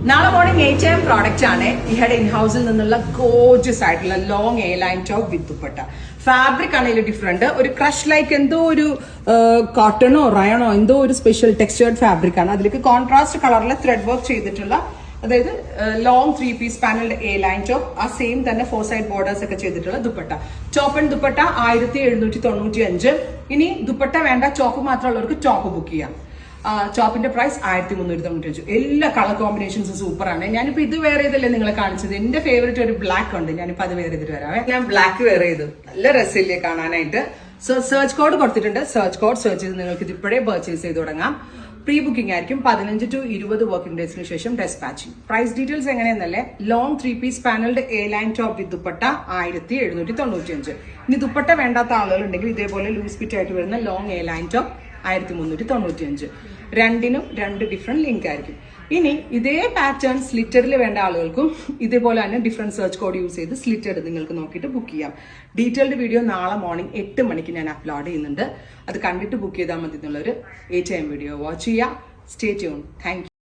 നാളെ morning 8 AM product ആണ് ഇഹയുടെ ഇൻഹൗസിൽ നിന്നുള്ള ഗോർജിയസ് ആയിട്ടുള്ള long A line top with dupatta. Fabric ആണെങ്കിൽ ഡിഫറെന്റ്, ഒരു ക്രഷ് ലൈക്ക് എന്തോ ഒരു കോട്ടണോ റയോണോ എന്തോ ഒരു സ്പെഷ്യൽ ടെക്സ്ചേർഡ് ഫാബ്രിക് ആണ്. അതിലേക്ക് കോൺട്രാസ്റ്റ് കളറിലെ ത്രെഡ് വർക്ക് ചെയ്തിട്ടുള്ള, അതായത് long 3 piece panelled A line top, ആ സെയിം തന്നെ 4 സൈഡ് ബോർഡേഴ്സ് ഒക്കെ ചെയ്തിട്ടുള്ള ദുപ്പട്ട. Top and dupatta 1795. ഇനി ദുപ്പട്ട വേണ്ട, ടോപ്പ് മാത്രമുള്ളവർക്ക് ടോപ്പ് ബുക്ക് ചെയ്യാം. ടോപ്പിന്റെ പ്രൈസ് 1395. എല്ലാ കളർ കോമ്പിനേഷൻസും സൂപ്പറാണ്. ഞാനിപ്പോ ഇത് വെയർ ചെയ്തല്ലേ നിങ്ങളെ കാണിച്ചത്. എന്റെ ഫേവറേറ്റ് ഒരു ബ്ലാക്ക് ഉണ്ട്, ഞാനിപ്പോ അത് വെയർ ചെയ്തിട്ട് വരാവേ. ഞാൻ ബ്ലാക്ക് വെയർ ചെയ്തു, നല്ല രസമില്ലേ കാണാനായിട്ട്. സോ സെർച്ച് കോഡ് കൊടുത്തിട്ടുണ്ട്, സെർച്ച് കോഡ് സെർച്ച് ചെയ്ത് നിങ്ങൾക്ക് ഇത് ഇപ്പോഴേ പർച്ചേസ് ചെയ്ത് തുടങ്ങാം. പ്രീ ബുക്കിംഗ് ആയിരിക്കും. 15 to 20 വർക്കിംഗ് ഡേയ്സിന് ശേഷം ഡെസ്പാച്ചിങ്. പ്രൈസ് ഡീറ്റെയിൽസ് എങ്ങനെയെന്നല്ലേ, long 3 piece panelled A line top with dupatta 1795. ഇനി ദുപ്പട്ട വേണ്ടാത്ത ആളുകൾ ഉണ്ടെങ്കിൽ ഇതേപോലെ ലൂസ് ഫിറ്റ് ആയിട്ട് വരുന്ന ലോങ് എ ലൈൻ ടോപ്പ് 1395. രണ്ടിനും 2 ഡിഫറെന്റ് ലിങ്ക് ആയിരിക്കും. ഇനി ഇതേ പാറ്റേൺ സ്ലിറ്ററിൽ വേണ്ട ആളുകൾക്കും ഇതേപോലെ തന്നെ ഡിഫറെന്റ് സെർച്ച് കോഡ് യൂസ് ചെയ്ത് സ്ലിറ്റഡ് നിങ്ങൾക്ക് നോക്കിയിട്ട് ബുക്ക് ചെയ്യാം. ഡീറ്റെയിൽഡ് വീഡിയോ നാളെ മോർണിംഗ് 8 മണിക്ക് ഞാൻ അപ്ലോഡ് ചെയ്യുന്നുണ്ട്. അത് കണ്ടിട്ട് ബുക്ക് ചെയ്താൽ മതി എന്നുള്ളൊരു 8 AM വീഡിയോ വാച്ച് ചെയ്യാം. Stay tune. Thank you.